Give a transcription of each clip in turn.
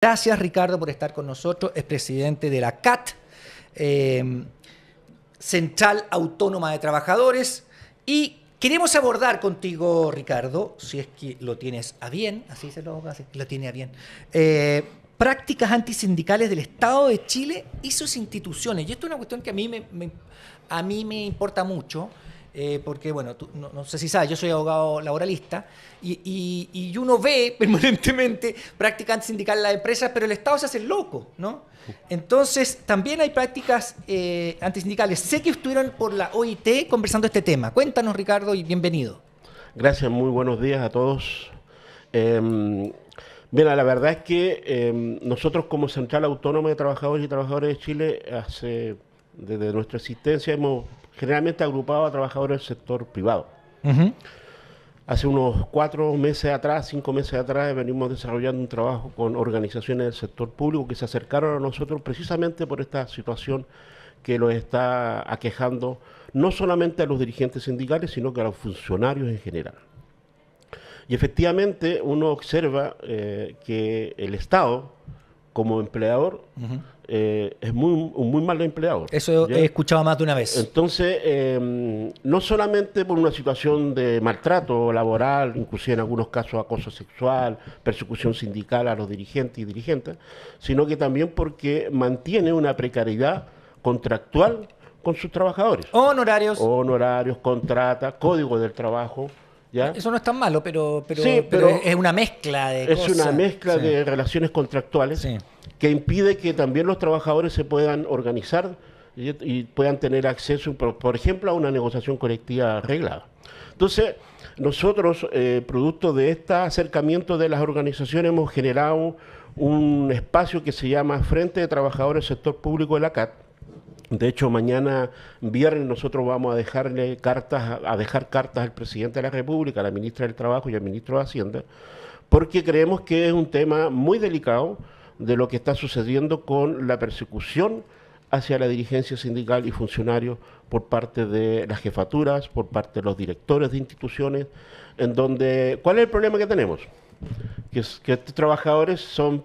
Gracias, Ricardo, por estar con nosotros. Es presidente de la CAT, Central Autónoma de Trabajadores. Y queremos abordar contigo, Ricardo, si es que lo tienes a bien, así se lo hace, lo tiene a bien, prácticas antisindicales del Estado de Chile y sus instituciones. Y esto es una cuestión que a mí me importa mucho. Porque, bueno, tú, no sé si sabes, yo soy abogado laboralista y uno ve permanentemente prácticas antisindicales en las empresas, pero el Estado se hace loco, ¿no? Entonces, también hay prácticas antisindicales. Sé que estuvieron por la OIT conversando este tema. Cuéntanos, Ricardo, y bienvenido. Gracias, muy buenos días a todos. Mira, la verdad es que nosotros como Central Autónoma de Trabajadores y Trabajadoras de Chile, desde nuestra existencia hemos generalmente agrupado a trabajadores del sector privado. Uh-huh. Hace unos 4 meses atrás, 5 meses atrás, venimos desarrollando un trabajo con organizaciones del sector público que se acercaron a nosotros precisamente por esta situación que los está aquejando no solamente a los dirigentes sindicales, sino que a los funcionarios en general. Y efectivamente uno observa que el Estado, como empleador, uh-huh, es un muy mal empleador. Eso ¿ya? He escuchado más de una vez. Entonces, no solamente por una situación de maltrato laboral, inclusive en algunos casos acoso sexual, persecución sindical a los dirigentes y dirigentes, sino que también porque mantiene una precariedad contractual con sus trabajadores. Honorarios, contrata, código del trabajo. ¿Ya? Eso no es tan malo, pero es una mezcla de cosas. Es una mezcla de relaciones contractuales que impide que también los trabajadores se puedan organizar y puedan tener acceso, por ejemplo, a una negociación colectiva arreglada. Entonces, nosotros, producto de este acercamiento de las organizaciones, hemos generado un espacio que se llama Frente de Trabajadores del Sector Público de la CAT. De hecho, mañana viernes nosotros vamos a dejar cartas al presidente de la República, a la ministra del Trabajo y al ministro de Hacienda, porque creemos que es un tema muy delicado de lo que está sucediendo con la persecución hacia la dirigencia sindical y funcionarios por parte de las jefaturas, por parte de los directores de instituciones, en donde, ¿cuál es el problema que tenemos? Que estos trabajadores son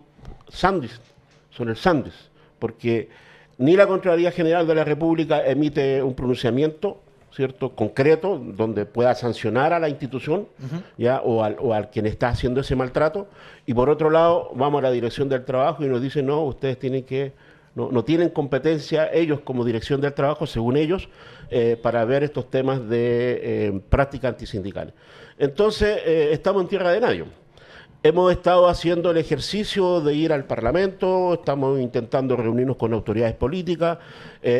el sándwich, porque ni la Contraloría General de la República emite un pronunciamiento, ¿cierto?, concreto, donde pueda sancionar a la institución, uh-huh, ¿ya? o al quien está haciendo ese maltrato, y por otro lado vamos a la Dirección del Trabajo y nos dicen, no, ustedes no tienen competencia, ellos como Dirección del Trabajo, según ellos, para ver estos temas de prácticas antisindicales. Entonces, estamos en tierra de nadie. Hemos estado haciendo el ejercicio de ir al Parlamento, estamos intentando reunirnos con autoridades políticas.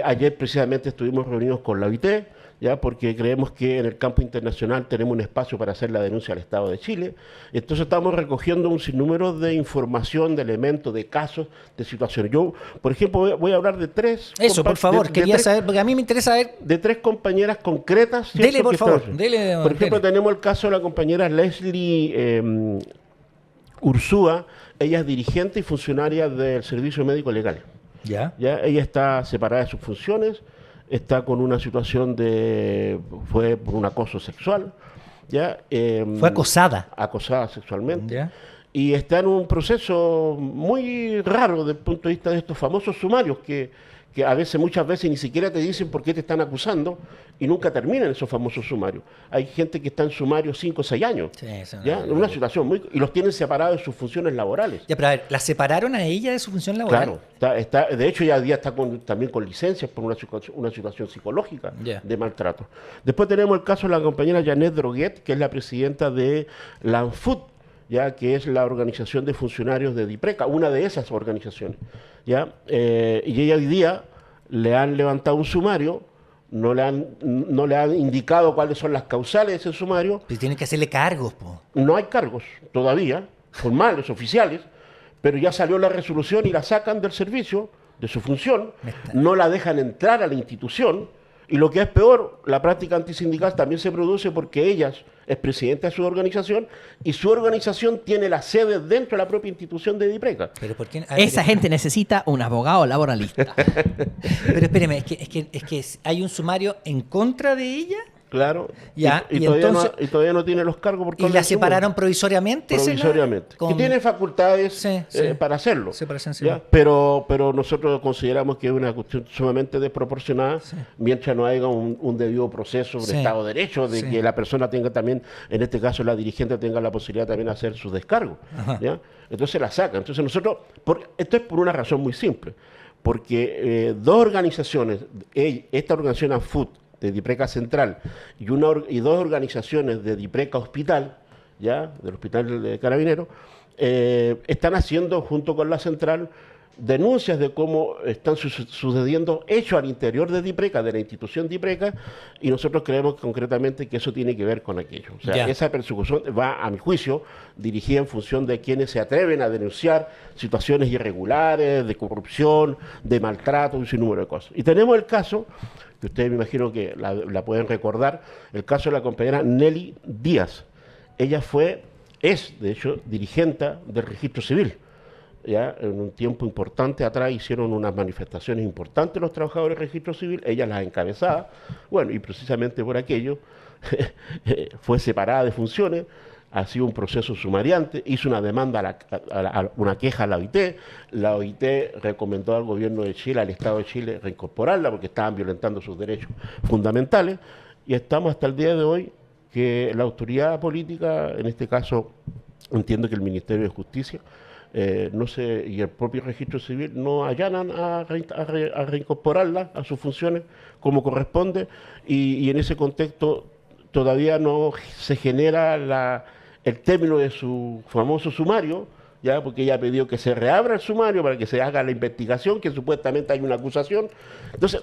Ayer precisamente estuvimos reunidos con la OIT, ¿ya? Porque creemos que en el campo internacional tenemos un espacio para hacer la denuncia al Estado de Chile. Entonces estamos recogiendo un sinnúmero de información, de elementos, de casos, de situaciones. Yo, por ejemplo, voy a hablar de 3... Eso, por favor, quería saber, porque a mí me interesa saber... De 3 compañeras concretas. Dele, por favor, dele. Por ejemplo, tenemos el caso de la compañera Leslie Ursúa. Ella es dirigente y funcionaria del Servicio Médico Legal. ¿Ya? Ella está separada de sus funciones, está con una situación fue por un acoso sexual. ¿Ya? Fue acosada. Acosada sexualmente. ¿Ya? Y está en un proceso muy raro desde el punto de vista de estos famosos sumarios que muchas veces ni siquiera te dicen por qué te están acusando y nunca terminan esos famosos sumarios. Hay gente que está en sumario 5 o 6 años. Sí, ¿ya? Una situación y los tienen separados de sus funciones laborales. Ya, pero a ver, ¿la separaron a ella de su función laboral? Claro, de hecho ya día está también con licencias por una situación psicológica de maltrato. Después tenemos el caso de la compañera Janet Droguet, que es la presidenta de la ANFUT, ya que es la organización de funcionarios de DIPRECA, una de esas organizaciones, ¿ya? Y ella hoy día le han levantado un sumario, no le han indicado cuáles son las causales de ese sumario. Pero tienen que hacerle cargos, po. No hay cargos todavía, formales, oficiales, pero ya salió la resolución y la sacan del servicio, de su función, no la dejan entrar a la institución. Y lo que es peor, la práctica antisindical también se produce porque ella es presidenta de su organización y su organización tiene la sede dentro de la propia institución de DIPRECA. ¿Pero por qué? Esa gente necesita un abogado laboralista. Pero espéreme, es que hay un sumario en contra de ella. Claro, Ya, y y todavía, entonces- y todavía no tiene los cargos. Por ¿Y causa la del tribunal. separaron provisoriamente? Provisoriamente. Con- Que tiene facultades Sí, sí. para hacerlo. Separación ¿ya? civil. Pero nosotros consideramos que es una cuestión sumamente desproporcionada mientras no haya un debido proceso, un Sí. Estado de Derecho, de Sí. que la persona tenga también, en este caso la dirigente, tenga la posibilidad también de hacer su descargo. Ajá. ¿ya? Entonces la sacan. Entonces nosotros, esto es por una razón muy simple, porque dos organizaciones, esta organización ANFUT, de DIPRECA Central, y dos organizaciones de DIPRECA Hospital, ya del Hospital de Carabineros, están haciendo, junto con la Central, denuncias de cómo están sucediendo hechos al interior de DIPRECA, de la institución DIPRECA, y nosotros creemos concretamente que eso tiene que ver con aquello. O sea, Ya. esa persecución va, a mi juicio, dirigida en función de quienes se atreven a denunciar situaciones irregulares, de corrupción, de maltrato, un sinnúmero de cosas. Y tenemos el caso, que ustedes me imagino que la pueden recordar, el caso de la compañera Nelly Díaz. Ella es de hecho, dirigente del Registro Civil. Ya en un tiempo importante atrás hicieron unas manifestaciones importantes los trabajadores del Registro Civil, ella las encabezaba, bueno, y precisamente por aquello fue separada de funciones, ha sido un proceso sumariante, hizo una demanda, una queja a la OIT recomendó al gobierno de Chile, al Estado de Chile, reincorporarla porque estaban violentando sus derechos fundamentales, y estamos hasta el día de hoy que la autoridad política, en este caso entiendo que el Ministerio de Justicia, y el propio Registro Civil no allanan a reincorporarla a sus funciones como corresponde, y en ese contexto todavía no se genera el término de su famoso sumario, ya porque ella pidió que se reabra el sumario para que se haga la investigación, que supuestamente hay una acusación. Entonces,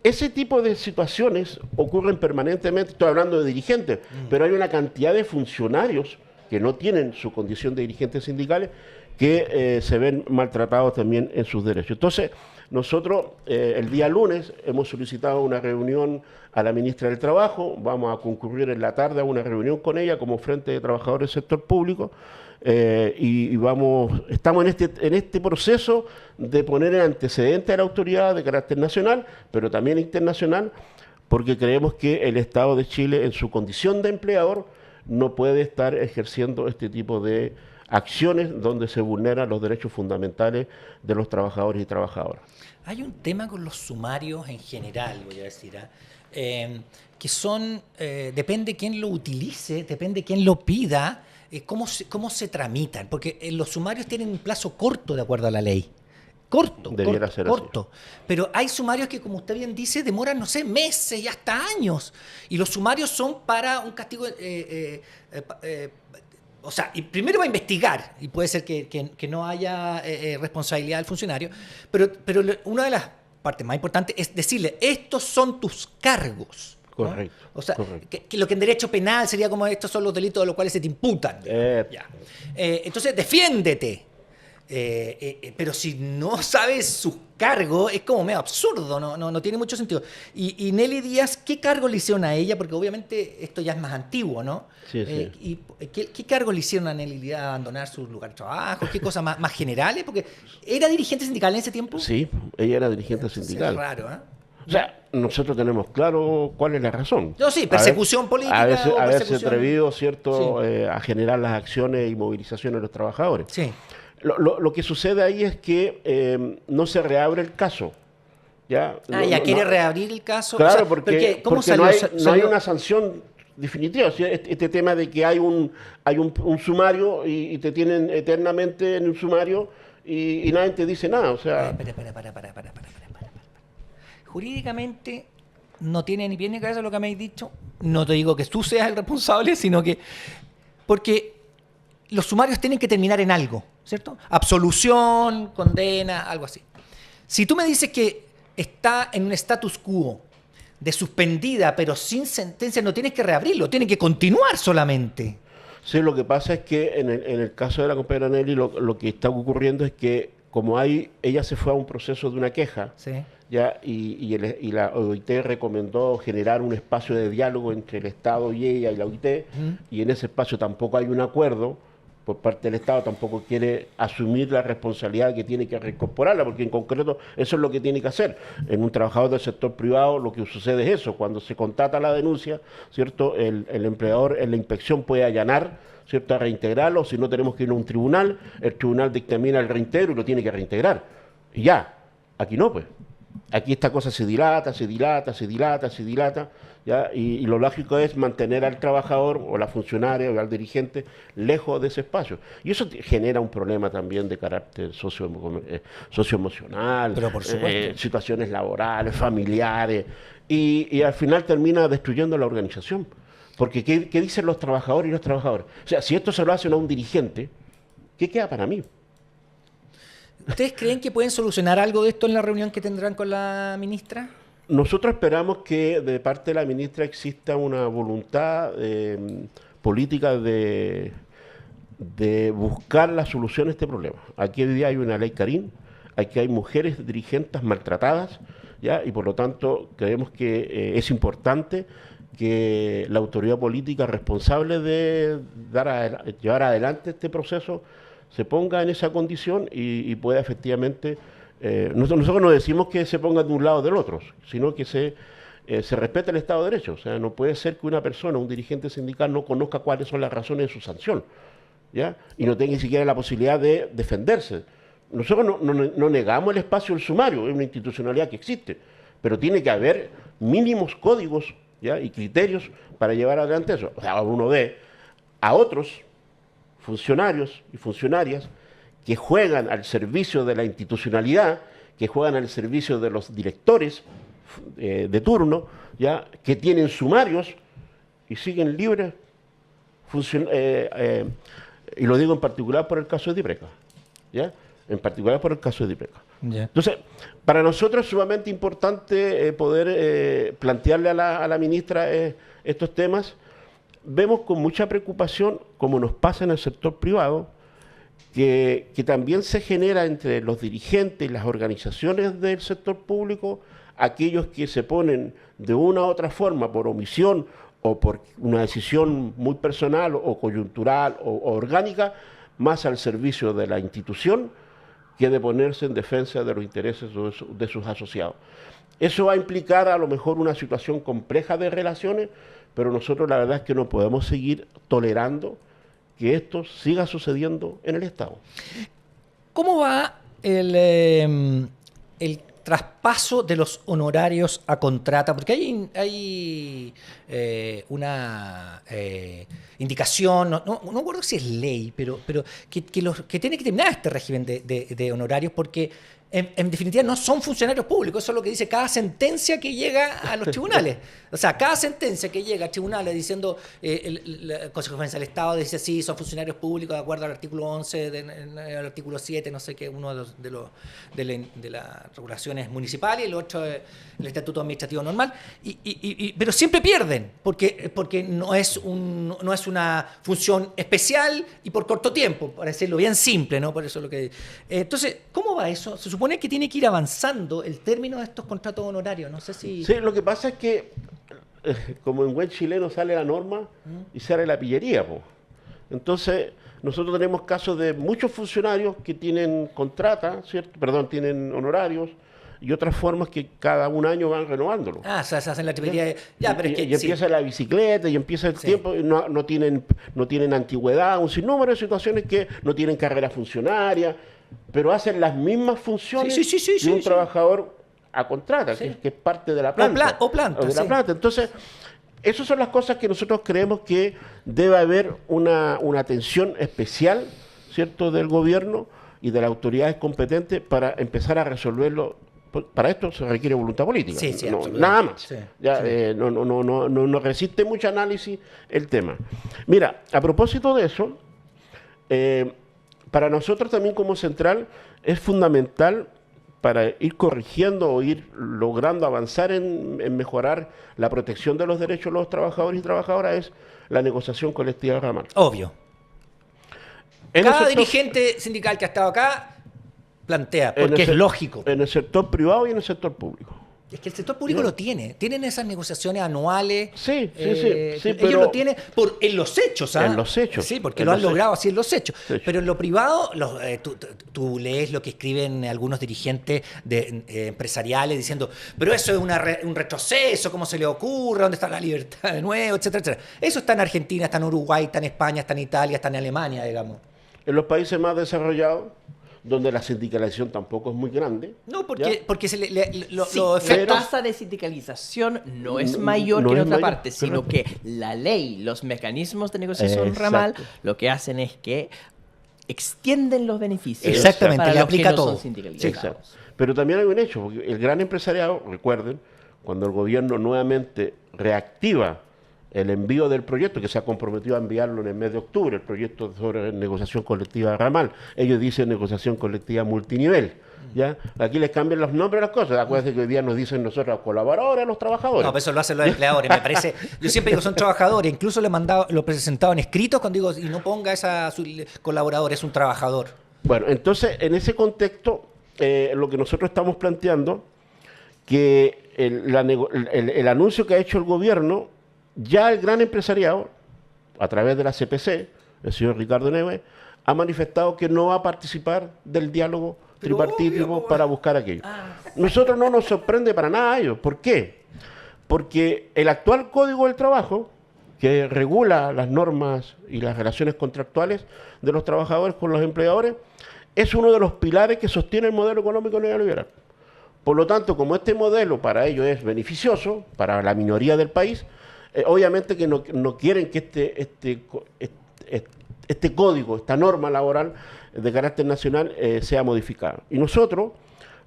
ese tipo de situaciones ocurren permanentemente, estoy hablando de dirigentes, pero hay una cantidad de funcionarios que no tienen su condición de dirigentes sindicales que se ven maltratados también en sus derechos. Entonces, nosotros el día lunes hemos solicitado una reunión a la ministra del Trabajo, vamos a concurrir en la tarde a una reunión con ella como Frente de Trabajadores del Sector Público, estamos en este proceso de poner el antecedente a la autoridad de carácter nacional, pero también internacional, porque creemos que el Estado de Chile, en su condición de empleador, no puede estar ejerciendo este tipo de acciones donde se vulneran los derechos fundamentales de los trabajadores y trabajadoras. Hay un tema con los sumarios en general, voy a decir, que son, depende quién lo utilice, depende quién lo pida, cómo se tramitan, porque los sumarios tienen un plazo corto de acuerdo a la ley. Debiera ser corto. Pero hay sumarios que, como usted bien dice, demoran, no sé, meses y hasta años. Y los sumarios son para un castigo... o sea, y primero va a investigar, y puede ser que no haya responsabilidad del funcionario, pero una de las partes más importantes es decirle, estos son tus cargos. ¿no? Correcto. O sea, correcto. que lo que en derecho penal sería como estos son los delitos de los cuales se te imputan. Ya. Entonces, defiéndete. Pero si no sabes su cargo, es como medio absurdo, no tiene mucho sentido. Y Nelly Díaz, ¿qué cargo le hicieron a ella? Porque obviamente esto ya es más antiguo, ¿no? Sí, sí. ¿Y qué cargo le hicieron a Nelly Díaz? ¿Abandonar su lugar de trabajo? ¿Qué cosas más generales? Porque ¿era dirigente sindical en ese tiempo? Sí, ella era dirigente Entonces, sindical. es raro, ¿eh? O sea, nosotros tenemos claro cuál es la razón. No, sí, persecución política Haberse o haberse persecución- atrevido, ¿cierto?, Sí. a generar las acciones y movilizaciones de los trabajadores. Sí. Lo que sucede ahí es que no se reabre el caso. ¿Ya? Ya No- quiere no- reabrir el caso. Claro, O sea, porque ¿cómo no salió? hay Salió- una sanción definitiva. O sea, este tema de que hay un sumario y te tienen eternamente en un sumario y nadie te dice nada. O sea, Para. Jurídicamente no tiene ni pie ni cabeza lo que me habéis dicho. No te digo que tú seas el responsable, sino que... Porque los sumarios tienen que terminar en algo, ¿cierto? Absolución, condena, algo así. Si tú me dices que está en un status quo de suspendida, pero sin sentencia, no tienes que reabrirlo, tiene que continuar solamente. sí, lo que pasa es que en el caso de la compañera Nelly, lo que está ocurriendo es que como ella se fue a un proceso de una queja, Sí. ya y la OIT recomendó generar un espacio de diálogo entre el Estado y ella y la OIT, y en ese espacio tampoco hay un acuerdo, por parte del Estado tampoco quiere asumir la responsabilidad que tiene que reincorporarla, porque en concreto eso es lo que tiene que hacer. En un trabajador del sector privado lo que sucede es eso, cuando se constata la denuncia, ¿cierto? El empleador en la inspección puede allanar, ¿cierto?, a reintegrarlo, si no tenemos que ir a un tribunal, el tribunal dictamina el reintegro y lo tiene que reintegrar. Y ya, aquí no, pues. Aquí esta cosa se dilata, ¿ya? Y lo lógico es mantener al trabajador o la funcionaria o al dirigente lejos de ese espacio. Y eso genera un problema también de carácter socioemocional, Pero por supuesto. situaciones laborales, familiares, y al final termina destruyendo la organización. Porque ¿qué dicen los trabajadores y los trabajadores? O sea, si esto se lo hacen a un dirigente, ¿qué queda para mí? ¿Ustedes creen que pueden solucionar algo de esto en la reunión que tendrán con la ministra? Nosotros esperamos que de parte de la ministra exista una voluntad política de buscar la solución a este problema. Aquí hoy día hay una ley Carín, aquí hay mujeres dirigentes maltratadas, ¿ya? Y por lo tanto creemos que es importante que la autoridad política responsable de llevar adelante este proceso se ponga en esa condición y pueda efectivamente... nosotros no decimos que se ponga de un lado o del otro, sino que se respete el Estado de Derecho. O sea, no puede ser que una persona, un dirigente sindical, no conozca cuáles son las razones de su sanción, ¿ya? Y no tenga ni siquiera la posibilidad de defenderse. Nosotros no negamos el espacio del sumario, es una institucionalidad que existe, pero tiene que haber mínimos códigos, ¿ya?, y criterios para llevar adelante eso. O sea, uno ve a otros funcionarios y funcionarias que juegan al servicio de la institucionalidad, que juegan al servicio de los directores de turno, ¿ya?, que tienen sumarios y siguen libres, y lo digo en particular por el caso de Dipreca, ¿ya? En particular por el caso de Dipreca. Yeah. Entonces, para nosotros es sumamente importante poder plantearle a la ministra estos temas. Vemos con mucha preocupación, como nos pasa en el sector privado, que también se genera entre los dirigentes y las organizaciones del sector público, aquellos que se ponen de una u otra forma por omisión o por una decisión muy personal o coyuntural o orgánica, más al servicio de la institución que de ponerse en defensa de los intereses de sus asociados. Eso va a implicar a lo mejor una situación compleja de relaciones, pero nosotros la verdad es que no podemos seguir tolerando que esto siga sucediendo en el Estado. ¿Cómo va el traspaso de los honorarios a contrata? Porque hay una indicación, no me acuerdo si es ley, pero que tiene que terminar este régimen de honorarios, porque en definitiva no son funcionarios públicos. Eso es lo que dice cada sentencia que llega a los tribunales. O sea, cada sentencia que llega a tribunales diciendo, el Consejo de Defensa del Estado dice sí, son funcionarios públicos de acuerdo al artículo 11, al artículo 7, no sé qué, uno de las regulaciones municipales y el otro el Estatuto Administrativo Normal, pero siempre pierden, porque no es una función especial y por corto tiempo, para decirlo bien simple, ¿no? Por eso es lo que... Entonces, ¿cómo va eso? Se supone que tiene que ir avanzando el término de estos contratos honorarios, no sé si... Sí, lo que pasa es que, como en buen chileno sale la norma y sale la pillería, po. Entonces, nosotros tenemos casos de muchos funcionarios que tienen contrata, ¿cierto? Perdón, tienen honorarios, y otras formas que cada un año van renovándolo. Ah, o sea, se hacen la tripería. Ya, pero es que, y empieza la bicicleta, y empieza el tiempo, y no tienen antigüedad, un sinnúmero de situaciones que no tienen carrera funcionaria, pero hacen las mismas funciones de un trabajador a contrata, que es parte de la planta. O planta. De la planta. Entonces, esas son las cosas que nosotros creemos que debe haber una atención especial, ¿cierto?, del gobierno y de las autoridades competentes para empezar a resolverlo. Para esto se requiere voluntad política, nada más. Sí, ya, sí. No resiste mucho análisis el tema. Mira, a propósito de eso, para nosotros también como central es fundamental para ir corrigiendo o ir logrando avanzar en mejorar la protección de los derechos de los trabajadores y trabajadoras es la negociación colectiva ramal. Obvio. Cada dirigente sindical que ha estado acá plantea, porque es lógico. En el sector privado y en el sector público. Es que el sector público lo tiene. Tienen esas negociaciones anuales. Sí, ellos pero lo tienen en los hechos, ¿ah? En los hechos. Sí, porque En lo han los logrado así en los hechos. Sí. Pero en lo privado, tú lees lo que escriben algunos dirigentes empresariales diciendo, pero eso es un retroceso, ¿cómo se le ocurre? ¿Dónde está la libertad de nuevo? Etcétera, etcétera. Eso está en Argentina, está en Uruguay, está en España, está en Italia, está en Alemania, digamos. En los países más desarrollados, donde la sindicalización tampoco es muy grande. No, porque Sí, lo la tasa de sindicalización no es mayor no que en es otra mayor, parte, sino correcto. que la ley, los mecanismos de negociación Exacto. ramal, lo que hacen es que extienden los beneficios Exactamente, para le los que aplica no todo. son Sí, sindicalizados. exacto. Pero también hay un hecho, porque el gran empresariado, recuerden, cuando el gobierno nuevamente reactiva el envío del proyecto, que se ha comprometido a enviarlo en el mes de octubre, el proyecto sobre negociación colectiva ramal, ellos dicen negociación colectiva multinivel. ¿Ya? Aquí les cambian los nombres de las cosas. Acuérdense que hoy día nos dicen nosotros los colaboradores, los trabajadores. No, pero eso lo hacen los empleadores, me parece. Yo siempre digo, son trabajadores. Incluso lo he presentado en escritos cuando digo, y no ponga su colaborador, es un trabajador. Bueno, entonces, en ese contexto, lo que nosotros estamos planteando, que el anuncio que ha hecho el gobierno, ya el gran empresariado, a través de la CPC, el señor Ricardo Neves, ha manifestado que no va a participar del diálogo tripartito para buscar aquello. Nosotros no nos sorprende para nada ello. ¿Por qué? Porque el actual Código del Trabajo, que regula las normas y las relaciones contractuales de los trabajadores con los empleadores, es uno de los pilares que sostiene el modelo económico neoliberal. Por lo tanto, como este modelo para ellos es beneficioso, para la minoría del país, obviamente que no quieren que este código, esta norma laboral de carácter nacional sea modificada. Y nosotros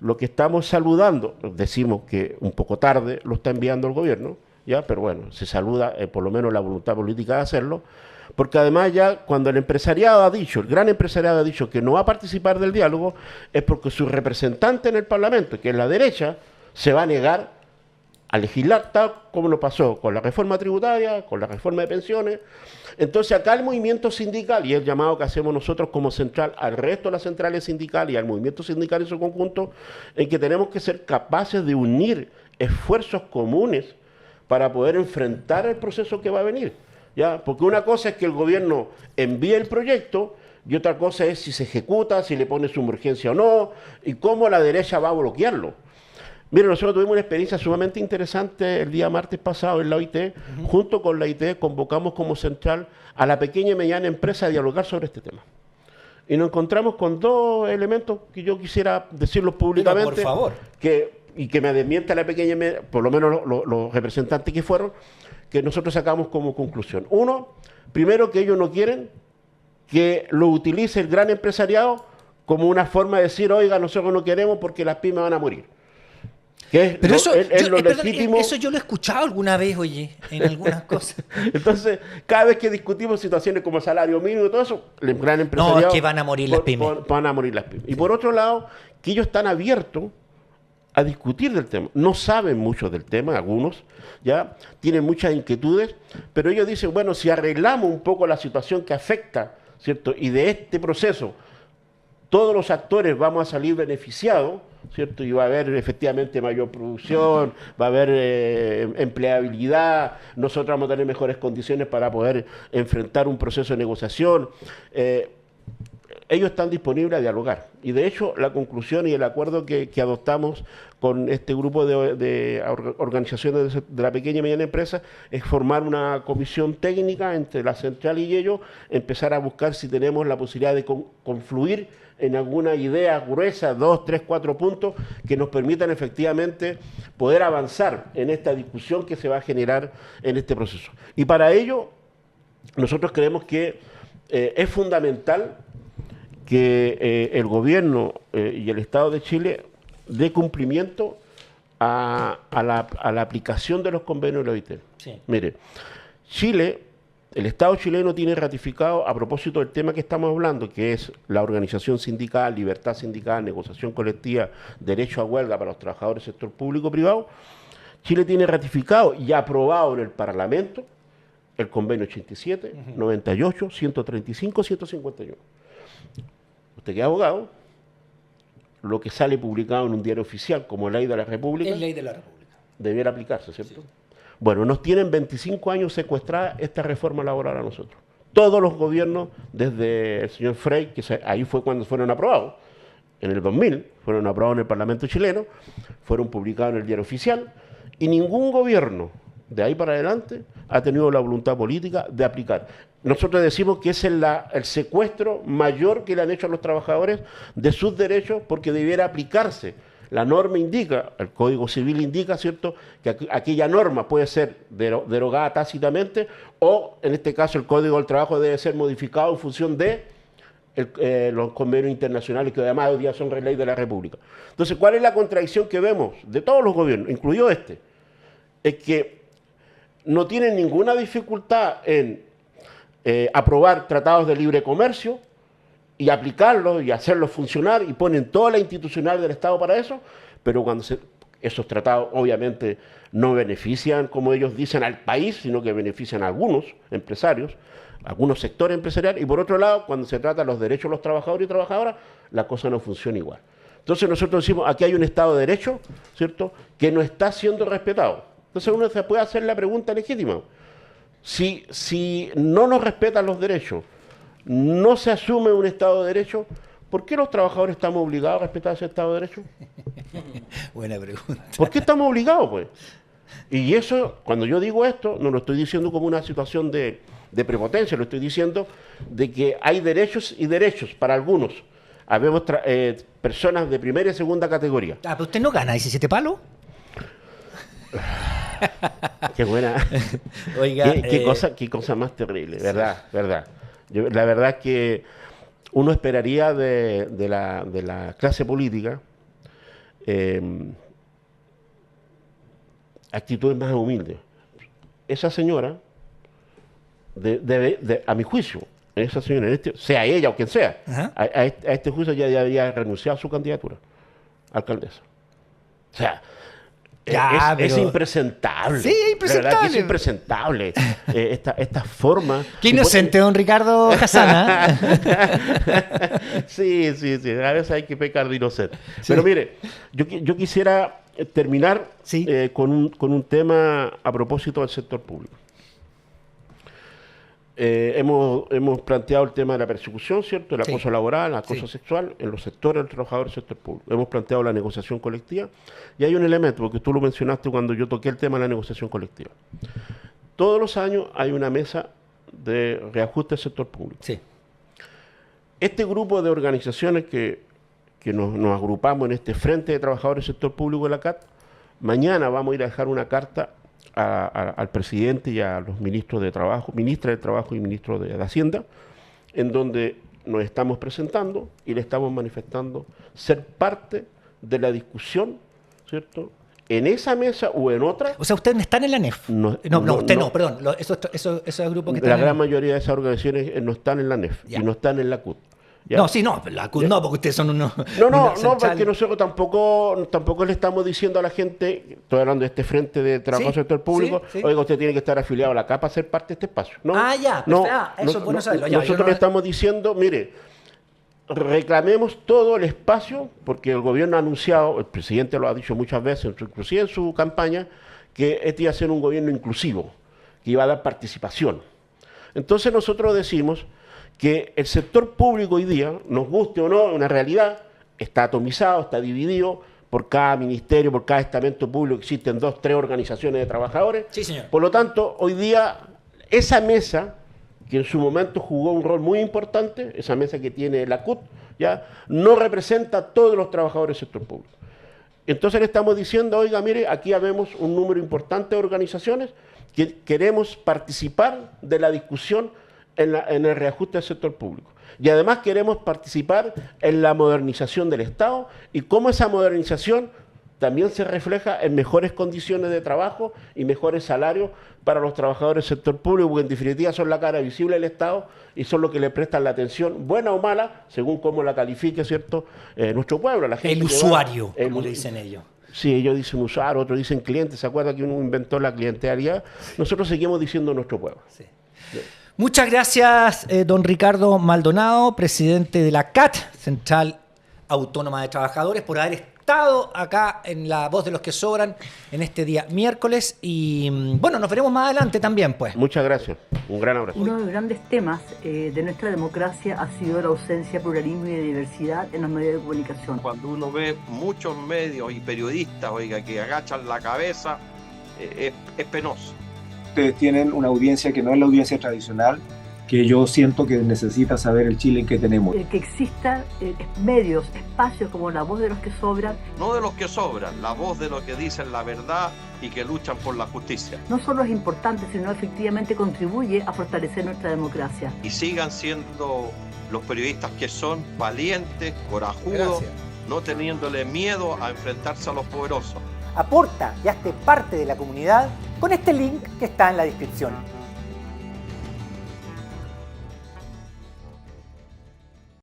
lo que estamos saludando, decimos que un poco tarde lo está enviando el gobierno, ya, pero bueno, se saluda por lo menos la voluntad política de hacerlo, porque además ya cuando el empresariado ha dicho, el gran empresariado ha dicho que no va a participar del diálogo, es porque su representante en el Parlamento, que es la derecha, se va a negar a legislar tal como lo pasó con la reforma tributaria, con la reforma de pensiones. Entonces acá el movimiento sindical y el llamado que hacemos nosotros como central al resto de las centrales sindicales y al movimiento sindical en su conjunto, en que tenemos que ser capaces de unir esfuerzos comunes para poder enfrentar el proceso que va a venir, ¿ya? Porque una cosa es que el gobierno envíe el proyecto y otra cosa es si se ejecuta, si le pone su emergencia o no, y cómo la derecha va a bloquearlo. Miren, nosotros tuvimos una experiencia sumamente interesante el día martes pasado en la OIT. Junto con la OIT convocamos como central a la pequeña y mediana empresa a dialogar sobre este tema. Y nos encontramos con dos elementos que yo quisiera decirlos públicamente. Pero por favor. Y que me desmienta la pequeña y media, por lo menos los representantes que fueron, que nosotros sacamos como conclusión. Uno, primero que ellos no quieren que lo utilice el gran empresariado como una forma de decir, oiga, nosotros no queremos porque las pymes van a morir. Pero legítimo. eso yo lo he escuchado alguna vez, oye, en algunas cosas. Entonces, cada vez que discutimos situaciones como salario mínimo y todo eso, el gran empresariado... No, es que van a morir las pymes. Van a morir las pymes. Y por otro lado, que ellos están abiertos a discutir del tema. No saben mucho del tema, algunos, ya tienen muchas inquietudes, pero ellos dicen, bueno, si arreglamos un poco la situación que afecta, ¿cierto? Y de este proceso, todos los actores vamos a salir beneficiados, ¿cierto? Y va a haber efectivamente mayor producción, va a haber empleabilidad, nosotros vamos a tener mejores condiciones para poder enfrentar un proceso de negociación. Ellos están disponibles a dialogar. Y de hecho, la conclusión y el acuerdo que adoptamos con este grupo de organizaciones de la pequeña y mediana empresa es formar una comisión técnica entre la central y ellos, empezar a buscar si tenemos la posibilidad de confluir en alguna idea gruesa, 2, 3, 4 puntos, que nos permitan efectivamente poder avanzar en esta discusión que se va a generar en este proceso. Y para ello, nosotros creemos que es fundamental que el gobierno y el Estado de Chile dé cumplimiento a la aplicación de los convenios de la OIT. Sí. Mire, Chile, el Estado chileno tiene ratificado, a propósito del tema que estamos hablando, que es la organización sindical, libertad sindical, negociación colectiva, derecho a huelga para los trabajadores del sector público-privado, Chile tiene ratificado y aprobado en el Parlamento el convenio 87, 98, 135, 151. Usted que es abogado, lo que sale publicado en un diario oficial como Ley de la República, Es ley de la República. debiera aplicarse, ¿cierto? Sí. Bueno, nos tienen 25 años secuestrada esta reforma laboral a nosotros. Todos los gobiernos, desde el señor Frey, ahí fue cuando fueron aprobados, en el 2000, fueron aprobados en el Parlamento chileno, fueron publicados en el Diario Oficial, y ningún gobierno de ahí para adelante ha tenido la voluntad política de aplicar. Nosotros decimos que es el secuestro mayor que le han hecho a los trabajadores de sus derechos, porque debiera aplicarse. La norma indica, el Código Civil indica, ¿cierto?, que aquella norma puede ser derogada tácitamente, o en este caso el Código del Trabajo debe ser modificado en función de los convenios internacionales, que además hoy día son ley de la República. Entonces, ¿cuál es la contradicción que vemos de todos los gobiernos, incluido este? Es que no tienen ninguna dificultad en aprobar tratados de libre comercio y aplicarlos y hacerlos funcionar, y ponen toda la institucional del Estado para eso, pero cuando esos tratados obviamente no benefician, como ellos dicen, al país, sino que benefician a algunos empresarios, algunos sectores empresariales, y por otro lado, cuando se trata de los derechos de los trabajadores y trabajadoras, la cosa no funciona igual. Entonces nosotros decimos, aquí hay un Estado de Derecho, ¿cierto?, que no está siendo respetado. Entonces uno se puede hacer la pregunta legítima. Si no nos respetan los derechos, no se asume un Estado de Derecho, ¿por qué los trabajadores estamos obligados a respetar ese Estado de Derecho? Buena pregunta. ¿Por qué estamos obligados, pues? Y eso, cuando yo digo esto, no lo estoy diciendo como una situación de prepotencia, lo estoy diciendo de que hay derechos y derechos para algunos. Habemos personas de primera y segunda categoría. Ah, pero usted no gana 17 palos. Qué buena. Oiga, qué cosa más terrible, ¿verdad? Sí. ¿Verdad? La verdad es que uno esperaría de la clase política actitudes más humildes. Esa señora, a mi juicio, esa señora, sea ella o quien sea, a este juicio ya debería renunciar a su candidatura, alcaldesa. O sea, es impresentable. Sí, impresentable. La verdad que es impresentable esta forma. Qué inocente, don Ricardo Casana. Sí. A veces hay que pecar de inocente. Sí. Pero mire, yo quisiera terminar con un tema a propósito del sector público. Hemos planteado el tema de la persecución, ¿cierto? El acoso laboral, el acoso sexual en los sectores del trabajador del sector público. Hemos planteado la negociación colectiva, y hay un elemento, porque tú lo mencionaste cuando yo toqué el tema de la negociación colectiva. Todos los años hay una mesa de reajuste del sector público. Sí. Este grupo de organizaciones que nos agrupamos en este Frente de Trabajadores del Sector Público de la CAT, mañana vamos a ir a dejar una carta al presidente y a los ministros de Trabajo, ministra de Trabajo y ministro de Hacienda, en donde nos estamos presentando y le estamos manifestando ser parte de la discusión, ¿cierto?, en esa mesa o en otra. O sea, ustedes están en la NEF. Perdón. Esos grupos que están. La gran mayoría de esas organizaciones no están en la NEF y no están en la CUT. ¿Ya? La CUT no, porque ustedes son unos... No, porque nosotros tampoco le estamos diciendo a la gente, estoy hablando de este Frente de Trabajo del Sector Público, oiga, usted tiene que estar afiliado a la CAP para ser parte de este espacio. Eso es bueno saberlo. Nosotros le estamos diciendo, mire, reclamemos todo el espacio, porque el gobierno ha anunciado, el presidente lo ha dicho muchas veces, inclusive en su campaña, que este iba a ser un gobierno inclusivo, que iba a dar participación. Entonces nosotros decimos que el sector público hoy día, nos guste o no, una realidad, está atomizado, está dividido por cada ministerio, por cada estamento público, existen 2, 3 organizaciones de trabajadores. Sí, señor. Por lo tanto, hoy día, esa mesa, que en su momento jugó un rol muy importante, esa mesa que tiene la CUT, ya no representa a todos los trabajadores del sector público. Entonces le estamos diciendo, oiga, mire, aquí habemos un número importante de organizaciones que queremos participar de la discusión en el reajuste del sector público. Y además queremos participar en la modernización del Estado y cómo esa modernización también se refleja en mejores condiciones de trabajo y mejores salarios para los trabajadores del sector público, porque en definitiva son la cara visible del Estado y son los que le prestan la atención, buena o mala, según cómo la califique, ¿cierto?, nuestro pueblo. La gente el usuario, como le dicen ellos. Sí, ellos dicen usuario, otros dicen cliente. ¿Se acuerda que uno inventó la clientelidad? Nosotros seguimos diciendo nuestro pueblo. Sí. Muchas gracias, don Ricardo Maldonado, presidente de la CAT, Central Autónoma de Trabajadores, por haber estado acá en La Voz de los que Sobran en este día miércoles. Y bueno, nos veremos más adelante también, pues. Muchas gracias. Un gran abrazo. Uno de los grandes temas de nuestra democracia ha sido la ausencia de pluralismo y de diversidad en los medios de comunicación. Cuando uno ve muchos medios y periodistas, oiga, que agachan la cabeza, es penoso. Ustedes tienen una audiencia que no es la audiencia tradicional, que yo siento que necesita saber el Chile que tenemos. Que exista medios, espacios como La Voz de los que Sobran. No de los que sobran, la voz de los que dicen la verdad y que luchan por la justicia. No solo es importante, sino efectivamente contribuye a fortalecer nuestra democracia. Y sigan siendo los periodistas que son valientes, corajudos, Gracias. no teniéndole miedo a enfrentarse a los poderosos. Aporta y hazte parte de la comunidad con este link que está en la descripción.